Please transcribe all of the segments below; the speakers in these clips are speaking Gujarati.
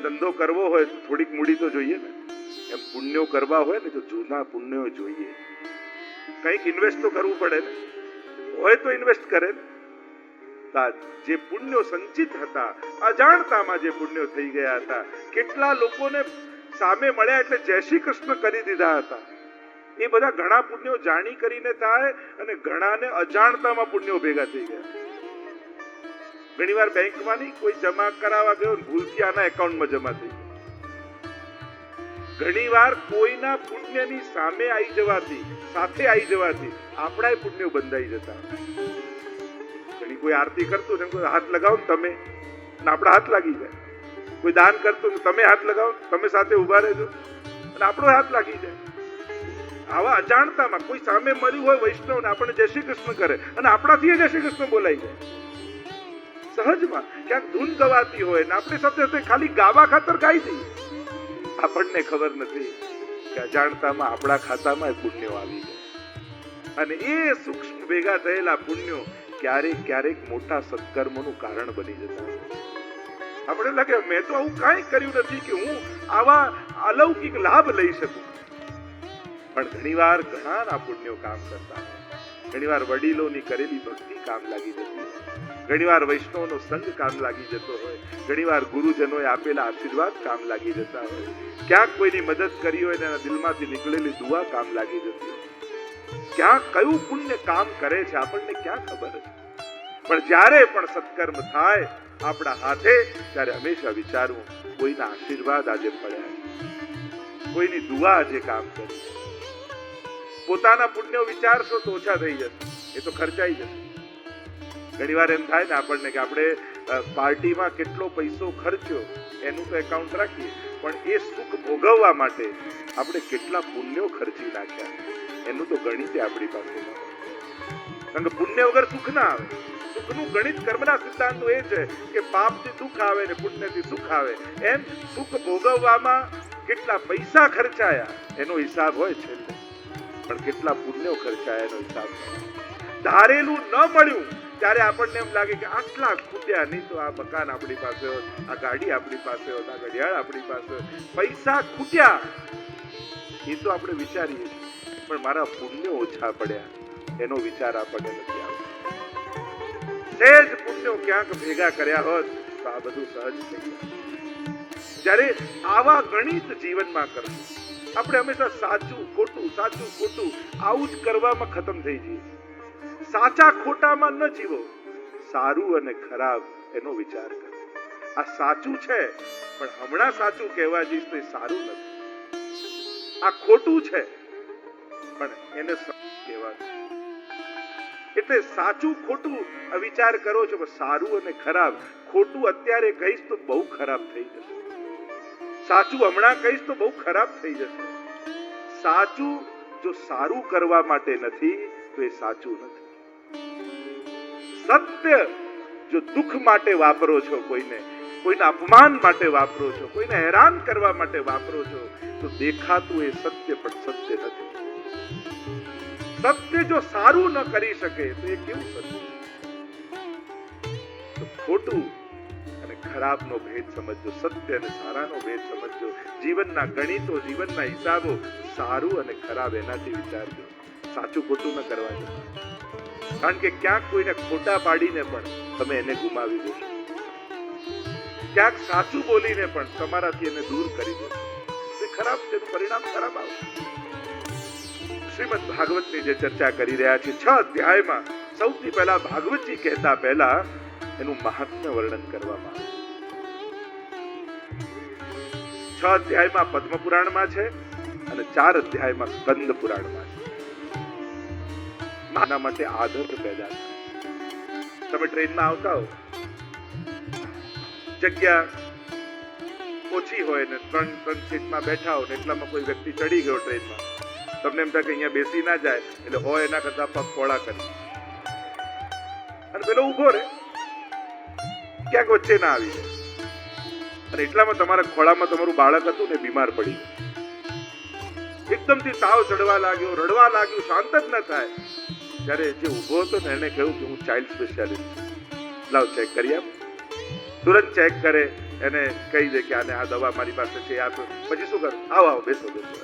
ધંધો કરવો હોય તો થોડીક મૂડી તો જોઈએ ને. એમ પુણ્યો કરવા હોય ને તો જૂના પુણ્યો જોઈએ. કંઈક ઇન્વેસ્ટ તો કરવું પડે ને. હોય તો ઇન્વેસ્ટ કરે ને. જે પુણ્યો સંચિત હતા, અજાણતામાં જે પુણ્યો થઈ ગયા હતા, કેટલા લોકોને સામે મળ્યા એટલે જય શ્રી કૃષ્ણ કરી દીધા હતા. એ બધા ઘણા પુણ્યો જાણી કરીને થાય અને ઘણાને અજાણતામાં પુણ્યો ભેગા થઈ ગયા. ઘણી વાર બેંકમાં નહીં કોઈ જમા કરાવવા ગયો ભૂલથી આના એકાઉન્ટમાં જમા થઈ ગયો. ઘણી વાર કોઈના પુણ્યની સામે આવી જવાથી, સાથે આવી જવાથી આપણા પુણ્યો બંધાઈ જતા. ઘણી કોઈ આરતી કરતું ને કોઈ હાથ લગાવો ને તમે, અને આપણા હાથ લાગી જાય. કોઈ દાન કરતું તમે હાથ લગાવો, તમે સાથે ઉભા રહેજો અને આપણો હાથ લાગી જાય. આવા અજાણતામાં કોઈ સામે મળ્યું હોય વૈષ્ણવ ને આપણને જય શ્રી કૃષ્ણ કરે અને આપણાથી જય શ્રી કૃષ્ણ બોલાઈ જાય. સહજમાં ક્યાંક ધૂન ગવાતી હોય ને આપણે સાથે ખાલી ગાવા ખાતર ગાઈ દઈએ. આપણને ખબર નથી કે અજાણતામાં આપણા ખાતામાં પુણ્યો આવી જાય અને એ સૂક્ષ્મ ભેગા થયેલા પુણ્યો ક્યારેક ક્યારેક મોટા સત્કર્મોનું કારણ બની જતા. આપણે લાગે મેં તો આવું કાંઈ કર્યું નથી કે હું આવા અલૌકિક લાભ લઈ શકું. પણ ઘણીવાર ઘણાના પુણ્યો કામ કરતા હોય. ઘણીવાર વડીલોની કરેલી ભક્તિ કામ લાગી જતી હોય. ઘણીવાર વૈષ્ણવનો સંગ કામ લાગી જતો હોય. ઘણીવાર ગુરુજનોએ આપેલા આશીર્વાદ કામ લાગી જતા હોય. ક્યાંક કોઈની મદદ કરી હોય એના દિલમાંથી નીકળેલી દુઆ કામ લાગી જતી હોય. ક્યાં કયું પુણ્ય કામ કરે છે આપણને ક્યાં ખબર છે. પણ જ્યારે પણ સત્કર્મ થાય આપણા હાથે ત્યારે હંમેશા વિચારવું કોઈના આશીર્વાદ આજે પડ્યા છે, કોઈની દુઆ આજે કામ કરી. પોતાના પુણ્યો વિચારશો તો ઓછા થઈ જશે, એ તો ખર્ચાઈ જશે. ઘણી વાર એમ થાય ને આપણને કે આપણે પાર્ટીમાં કેટલો પૈસો ખર્ચ્યો એનું તો એકાઉન્ટ રાખીએ, પણ એ સુખ ભોગવવા માટે આપણે કેટલા પુણ્યો ખર્ચી નાખ્યા એનું તો ગણિત આપણી પાસે ન હોય. કારણ કે પુણ્ય વગર સુખ ના આવે. સુખનું ગણિત કર્મના સિદ્ધાંત એ છે કે પાપથી દુઃખ આવે ને પુણ્યથી સુખ આવે. એમ સુખ ભોગવવામાં કેટલા પૈસા ખર્ચાયા એનો હિસાબ હોય છે, પણ કેટલા પુણ્યો ખર્ચાયા એનો હિસાબ હોય. ધારેલું ન મળ્યું ત્યારે આપણને એમ લાગે કે આટલા ખૂટ્યા, નહીં તો આ મકાન આપણી પાસે હોત, આ ગાડી આપણી પાસે હોત, આ ઘડિયાળ આપણી પાસે હોત. પૈસા ખૂટ્યા એ તો આપણે વિચારીએ છીએ, પણ મારા પુણ્યો ઓછા પડ્યા એનો વિચાર આપણને નથી આવતો. સહેજ પુણ્યો ક્યાંક ભેગા કર્યા હોત તો આ બધું સહજ થઈ જાય. જ્યારે આવા ગણિત જીવનમાં કરશું આપણે હંમેશા સાચું ખોટું આવું જ કરવામાં ખતમ થઈ જઈએ. સાચા ખોટામાં ન જીવો, સારું અને ખરાબ એનો વિચાર કરો. આ સાચું છે પણ હમણાં સાચું કહેવા જઈશ તો એ સારું નથી. આ ખોટું છે પણ એને કહેવાનું. એટલે સાચું ખોટું વિચાર કરો છો, પણ સારું અને ખરાબ. ખોટું અત્યારે કહીશ તો બહુ ખરાબ થઈ જશે, સાચું હમણાં કહીશ તો બહુ ખરાબ થઈ જશે. સાચું જો સારું કરવા માટે નથી તો એ સાચું નથી. સત્ય જો દુઃખ માટે વાપરો છો, કોઈના અપમાન માટે વાપરો છો, કોઈને હેરાન કરવા માટે વાપરો છો, તો દેખાતું એ સત્ય પણ સત્ય નથી. સત્ય જો સારું ન કરી શકે તો એ કેવું સત્ય? તો ખોટું અને ખરાબનો ભેદ સમજજો, સત્ય અને સારાનો ભેદ સમજજો. જીવનના ગણિતો, જીવનના હિસાબો સારું અને ખરાબ એનાથી વિચારજો. સાચું ખોટું ન કરવા જતા. કારણ કે ક્યાંક કોઈને ખોટા પાડીને પણ તમે એને ગુમાવી દેશો. ક્યાંક સાચું બોલીને પણ તમારાથી એને દૂર કરી દેશો. તે ખરાબ, તેનું પરિણામ ખરાબ આવશે. શ્રીમદ ભાગવતની જે ચર્ચા કરી રહ્યા છે 6 અધ્યાયમાં સૌથી પહેલા ભાગવતજી કહેતા પહેલા એનું મહાત્મ્ય વર્ણન કરવામાં આવે. 6 અધ્યાયમાં પદ્મ પુરાણમાં છે અને 4 અધ્યાયમાં સ્કંદ પુરાણમાં છે. માના માટે આદર પેદા થાય. તમે ટ્રેનમાં આવતા હો, જગ્યા ઓછી હોય ને 3 સીટમાં બેઠા હો ને એટલામાં કોઈ વ્યક્તિ ચડી ગયો ટ્રેનમાં, તમને એમ થાય કે અહીંયા બેસી ના જાય, એટલે હોય એના કરતા પગ પોળા કરી અને પેલો ઉભો રહે, ક્યાંક વચ્ચે ના આવી જાય. અને એટલામાં તમારા ખોળામાં તમારું બાળક હતું ને બીમાર પડી ગયું. એકદમથી તાવ ચડવા લાગ્યો, રડવા લાગ્યું, શાંત જ ન થાય. ત્યારે જે ઉભો હતો ને એને કહ્યું કે હું ચાઇલ્ડ સ્પેશિયાલિસ્ટ છું, લાવ ચેક કરી આપ. તુરંત ચેક કરે, એને કહી દે કે આને આ દવા મારી પાસે છે, આ પછી શું કર, આવો આવો બેસો બેસો.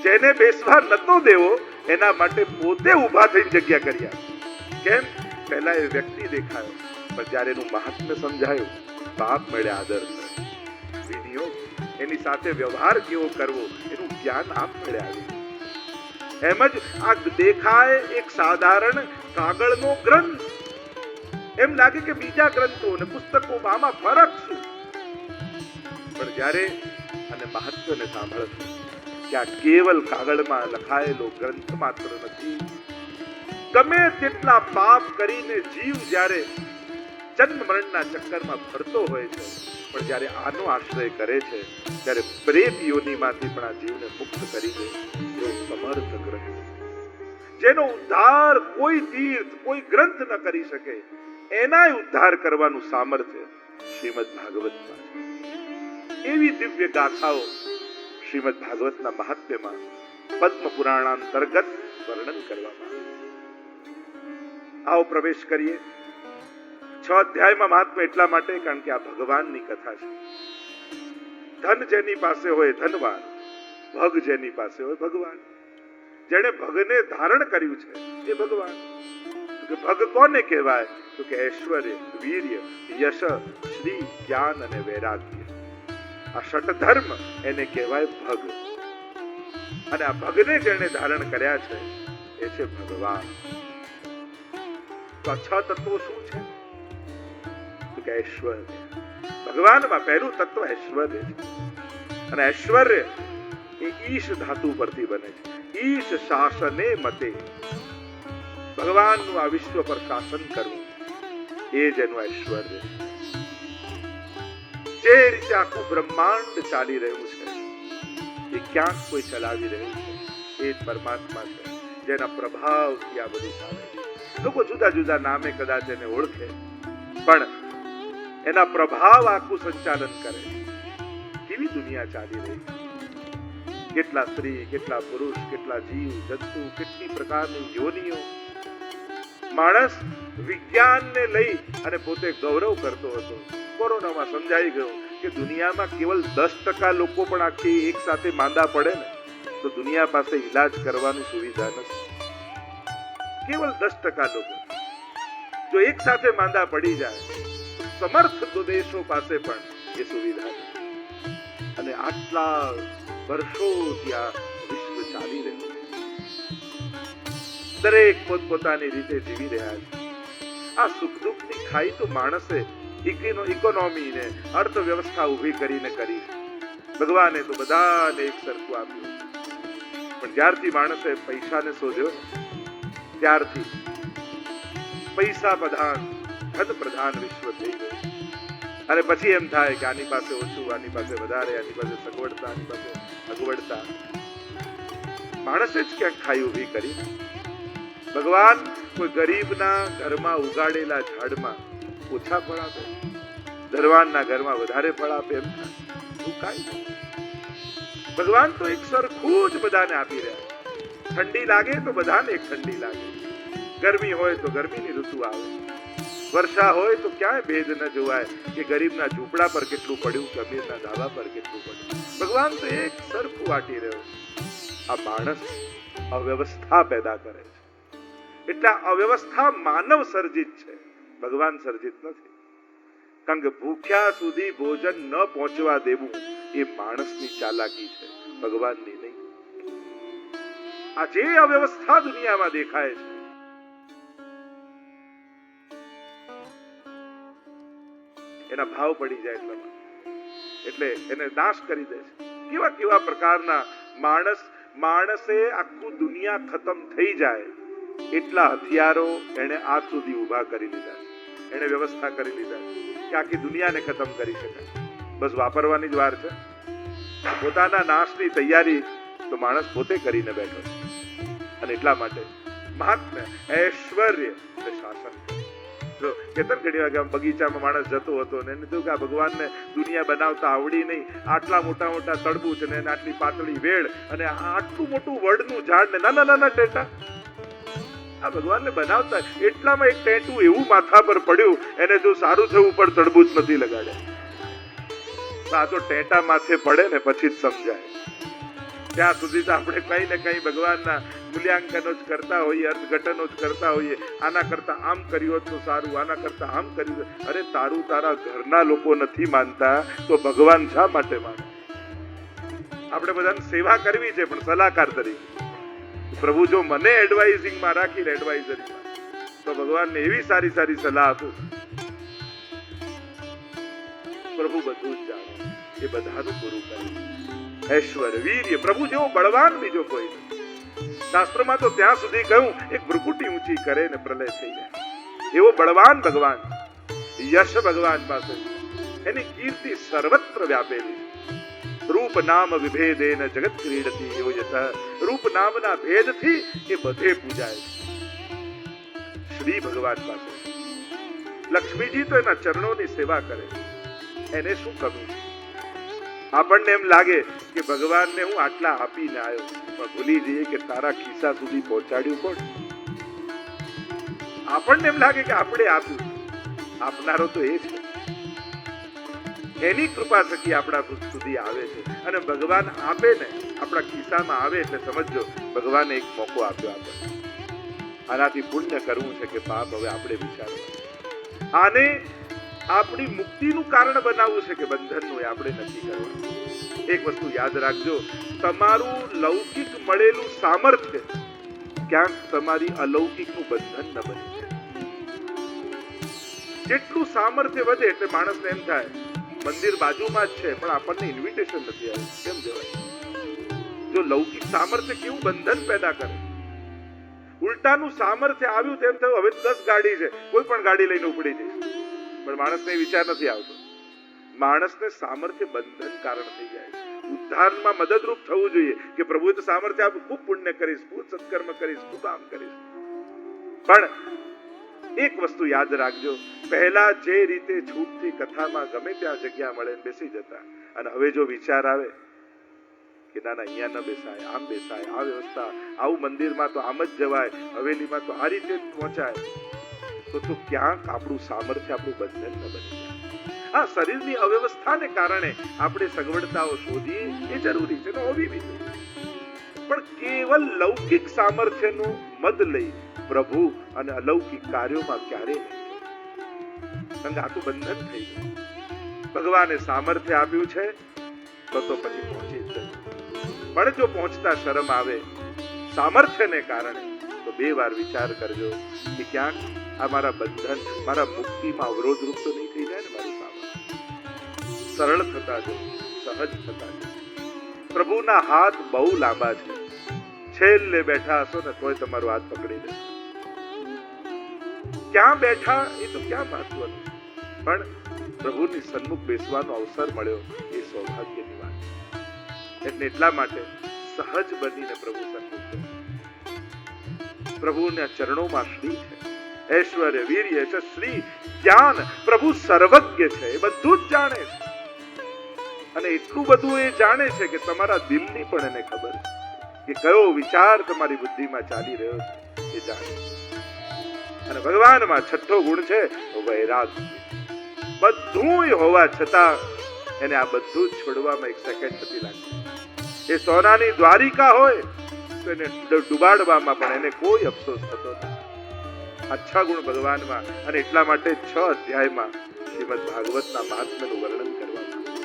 જેને બેસવા નતો દેવો એના માટે પોતે ઊભા થઈને જગ્યા કરી આપી. કેમ? પહેલા એ વ્યક્તિ દેખાયો, પણ જયારે એનું મહાત્મ્ય સમજાયું, બાપ મળે આદર, વિધિઓ, એની સાથે વ્યવહાર કેવો કરવો એનું જ્ઞાન આપ મળે આવ્યું. એમ જ આ દેખાય એક સાધારણ કાગળનો ગ્રંથ, એમ લાગે કે બીજા ગ્રંથો અને પુસ્તકોમાં આમાં ફરક શું? પણ જ્યારે અને મહત્વને સાંભળશું કે આ કેવલ કાગળમાં લખાયેલો ગ્રંથ માત્ર નથી. ગમે તેટલા પાપ કરીને જીવ જ્યારે જન્મ મરણના ચક્કરમાં ફરતો હોય છે, પણ જ્યારે આનો આશ્રય કરે છે ત્યારે પ્રેત યોનિમાંથી પણ આ જીવને મુક્ત કરી દે એવો સમર્થ ગ્રંથ, જેનો ઉદ્ધાર કોઈ તીર્થ કોઈ ગ્રંથ ન કરી શકે, એનાય ઉદ્ધાર કરવાનું સામર્થ્ય શ્રીમદ ભાગવતમાં છે. એવી દિવ્ય ગાથાઓ શ્રીમદ ભાગવતના મહાત્મ્યમાં પદ્મ પુરાણ અંતર્ગત વર્ણન કરવામાં આવે. આવો પ્રવેશ કરીએ. 6 અધ્યાયમાં મહાત્મ્ય એટલા માટે કારણ કે આ ભગવાનની કથા છે. ધન જેની પાસે હોય ધનવાન, ભગ જેની પાસે હોય ભગવાન. જેણે ભગને ધારણ કર્યું છે એ ભગવાન. ભગ કોને કહેવાય? તો કે ઐશ્વર્ય, વીર્ય, યશ, શ્રી, જ્ઞાન અને વૈરાગ્ય, આ ષટ ધર્મ એને કહેવાય ભગ. અને આ ભગને જેણે ધારણ કર્યા છે એ છે ભગવાન. તો 6 તત્વો શું છે? તો કે ઐશ્વર્ય. ભગવાનમાં પહેલું તત્વ ઐશ્વર્ય છે. અને ઐશ્વર્ય એ ઈશ ધાતુ પરથી બને છે. ઈશ શાસને મતે, ભગવાનનું આ વિશ્વ પર શાસન કરવું એ જ એનું ઐશ્વર્ય. જે રીતે આખું બ્રહ્માંડ ચાલી રહ્યું છે એ ક્યાંક કોઈ ચલાવી રહ્યું છે, એ જ પરમાત્મા છે જેના પ્રભાવથી આ બધું ચાલે છે. લોકો જુદા જુદા નામે કદાચ એને ઓળખે, પણ એના પ્રભાવ આખું સંચાલન કરે. કેવી દુનિયા ચાલી રહી છે, કેટલા સ્ત્રી, કેટલા પુરુષ, કેટલા જીવ જંતુ, કેટલી પ્રકારની યોનિઓ. માણસ વિજ્ઞાનને લઈ અને પોતે ગૌરવ કરતો હતો. કોરોનામાં સમજાઈ ગયો કે દુનિયામાં કેવલ 10% લોકો પણ આખી એક સાથે માંદા પડે ને તો દુનિયા પાસે ઈલાજ કરવાની સુવિધા નથી. કેવલ 10% લોકો જો એક સાથે માંદા પડી જાય, સમર્થ દેશો પાસે પણ એ સુવિધા નથી. અને આટલા વર્ષોથી આ વિશ્વ ચાલી રહ્યું છે. દરેક પોતપોતાની રીતે જીવી રહ્યા છે. આ સુખ દુઃખની ખાઈ તો માણસે ઇકોનોમી ને અર્થવ્યવસ્થા ઉભી કરીને કરી છે. ભગવાને તો બધાને એક સરખું આપ્યું, પણ જ્યારથી માણસે પૈસાને શોધ્યો ત્યારથી પૈસા પ્રધાન, ધન પ્રધાન વિશ્વ થઈ ગયું. અને પછી એમ થાય કે આની પાસે ઓછું, આની પાસે વધારે, આની પાસે સગવડતા, આની પાસે અગવડતા. માણસે જ ક્યાંક ખાઈ ઉભી કરી. ભગવાન કોઈ ગરીબના ઘરમાં ઉગાડેલા ઝાડમાં ઓછા ફળ આપે, ધનવાનના ઘરમાં વધારે ફળ આપે એમ થાય? શું કાંઈ? ભગવાન તો એક સરખું જ બધાને આપી રહ્યા. ઠંડી લાગે તો બધાને એક ઠંડી લાગે, ગરમી હોય તો ગરમીની ઋતુ આવે, વર્ષા હોય તો ક્યાંય ભેદ ન જોવાય કે ગરીબના ઝૂંપડા પર કેટલું પડ્યું કે અમીરના ધાબા પર કેટલું પડ્યું. ભગવાન તો એક સરખું વાટી રહ્યો. આ માણસ અવ્યવસ્થા પેદા કરે છે. એટલે અવ્યવસ્થા માનવ સર્જિત છે, ભગવાન સર્જિત નથી. કારણ કે ભૂખ્યા સુધી ભોજન ન પહોંચવા દેવું એ માણસની ચાલાકી છે, ભગવાનની નહીં. આ જે અવ્યવસ્થા દુનિયામાં દેખાય છે એના ભાવ પડી જાય એટલે એને નાશ કરી દે છે. કેવા કેવા પ્રકારના માણસે આખું દુનિયા ખતમ થઈ જાય એટલા હથિયારો એને આજ સુધી ઉભા કરી લીધા છે. એને વ્યવસ્થા કરી લીધા છે કે આખી દુનિયાને ખતમ કરી શકાય. બસ વાપરવાની જ વાર છે. પોતાના નાશની તૈયારી તો માણસ પોતે કરીને બેઠો છે. અને એટલા માટે મહાત્મ્ય, ઐશ્વર્ય અને શાસન. જો કેતન ઘણી વાગે બગીચામાં માણસ જતો હતો ને એને થયું કે આ ભગવાનને દુનિયા બનાવતા આવડી નહીં, આટલા મોટા મોટા તડબૂચ ને આટલી પાતળી વેળ અને આટલું મોટું વડનું ઝાડ ને નાના નાના ટેટા. આ ભગવાનને બનાવતા એટલામાં એક ટેટુ એવું માથા પર પડ્યું, એને જો સારું થયું પણ તડબૂચ નથી લગાડ્યા. આ તો ટેટા માથે પડે ને પછી જ સમજાય. ત્યાં સુધી તો આપણે કઈ ને કઈ ભગવાનના મૂલ્યાંકનો જ કરતા હોઈએ, અર્થઘટનો જ કરતા હોઈએ. આના કરતા આમ કર્યું હોત તો સારું, આના કરતા આમ કર્યું. અરે તારું તારા ઘરના લોકો નથી માનતા તો ભગવાન શા માટે માને? આપણે બધાને સેવા કરવી છે પણ સલાહકાર તરીકે. પ્રભુ જો મને એડવાઇઝિંગમાં રાખીને એડવાઇઝરીમાં, તો ભગવાનને એવી સારી સારી સલાહ આપું. પ્રભુ બધું જ જાણે, એ બધાનું પૂરું કરે. ઐશ્વર્ય વીર્ય પ્રભુ જેવો બળવાન બીજો કોઈ નથી. શાસ્ત્રમાં તો ત્યાં સુધી કહ્યું, એક ભ્રુકુટી ઊંચી કરે ને પ્રલય થઈ જાય. એવો બળવાન ભગવાન, યશ ભગવાન પાસે, એની કીર્તિ સર્વત્ર વ્યાપેલી. રૂપ નામ વિભેદેન જગત ક્રીડતી યોજત. રૂપ નામના ભેદથી એ બધે પૂજાય. શ્રી ભગવાન પાસે લક્ષ્મીજી તો એના ચરણોની સેવા કરે. એને શું કમી? આપણને એમ લાગે કે ભગવાનને હું આટલા આપીને આવ્યો, પણ ભૂલી જઈએ કે તારા ખિસ્સા સુધી પહોંચાડ્યું કોણ? આપણને એમ લાગે કે આપણે આપ્યું, આપનારો તો એ છે. એની કૃપા થકી આપણા સુધી આવે છે. અને ભગવાન આપે ને આપણા ખિસ્સામાં આવે એટલે સમજો ભગવાને એક મોકો આપ્યો આપણને. આનાથી પુણ્ય કરવું છે કે પાપ? હવે આપણે વિચારવું. આને આપણી મુક્તિનું કારણ બનાવવું છે કે બંધનનું? એ આપણે નક્કી કરવાનું. એક વસ્તુ યાદ રાખજો, તમારું લૌકિક મળેલું સામર્થ્ય ક્યાંક તમારી અલૌકિકનું બંધન ન બની જાય. જેટલું સામર્થ્ય વધે એટલે માણસને એમ થાય મંદિર બાજુમાં જ છે પણ આપણને ઇન્વિટેશન નથી આવ્યું, કેમ જવાય? જો લૌકિક સામર્થ્ય કેવું બંધન પેદા કરે. ઉલટાનું સામર્થ્ય આવ્યું તેમ થયું હવે 10 ગાડી છે, કોઈ પણ ગાડી લઈને ઉપડી જઈશ. પણ માણસને વિચાર નથી આવતો. માણસને સામર્થ્ય બંધન કારણ થઈ જાય. ઉદ્ધારમાં મદદરૂપ થવું જોઈએ કે પ્રભુએ તો સામર્થ્ય આપ્યું, ખૂબ પુણ્ય કરીશ, ખૂબ સત્કર્મ કરીશ, ખૂબ આમ કરીશ. પણ એક વસ્તુ યાદ રાખજો, પહેલા જે રીતે છૂટથી કથામાં ગમે ત્યાં જગ્યા મળે બેસી જતા, અને હવે જો વિચાર આવે કે ના ના અહીંયા ન બેસાય, આમ બેસાય, આ વ્યવસ્થા, આવું મંદિરમાં તો આમ જ જવાય, હવેલીમાં તો આ રીતે જ પહોંચાય, તો ક્યાંક આપણું સામર્થ્ય, આપણું બંધન ન બની જાય. આ શરીરની અવ્યવસ્થાને કારણે આપણે સગવડતાઓ શોધી એ જરૂરી છે, હોવી બી જોઈએ. પણ કેવલ લૌકિક સામર્થ્યનું મદ લઈ પ્રભુ અને અલૌકિક કાર્યોમાં ક્યારે નહીં. કારણ કે આખું બંધન થઈ ગયું. ભગવાને સામર્થ્ય આપ્યું છે તો પછી પહોંચી જ. પણ જો પહોંચતા શરમ આવે સામર્થ્યને કારણે, તો 2 વાર વિચાર કરજો કે ક્યાંક આ મારા બંધન, મારા મુક્તિમાં અવરોધરૂપ તો નહીં થઈ જાય ને મારું સામર્થ્ય. સરળ થતા જો, સહજ થતા જો. પ્રભુના હાથ બહુ લાંબા છે. છેલ્લે બેઠા હશો ને તોય તમારો હાથ પકડી લે. ક્યાં બેઠા એ તો ક્યાં મહત્વનું, પણ પ્રભુની સન્મુખ બેસવાનો અવસર મળ્યો એ સૌભાગ્યની વાત. એટલે એટલા માટે સહજ બનીને પ્રભુ સન્મુખ બેસો. પ્રભુના ચરણોમાં શ્રી છે, ઐશ્વર્ય વીર્ય છે, શ્રી જ્ઞાન. પ્રભુ સર્વજ્ઞ છે, એ બધું જ જાણે છે. અને એટલું બધું એ જાણે છે કે તમારા દિલની પણ એને ખબર છે કે કયો વિચાર તમારી બુદ્ધિમાં ચાલી રહ્યો છે, એ જાણે. અને ભગવાનમાં છઠ્ઠો ગુણ છે વૈરાગ્ય. બધું હોવા છતાં એને આ બધું જ છોડવામાં 1 સેકન્ડ નથી લાગતી. એ સોનાની દ્વારિકા હોય તો એને ડુબાડવામાં પણ એને કોઈ અફસોસ થતો નથી. આ 6 ગુણ ભગવાનમાં. અને એટલા માટે 6 અધ્યાયમાં શ્રીમદ ભાગવતના મહાત્મ્યનું વર્ણન કરવા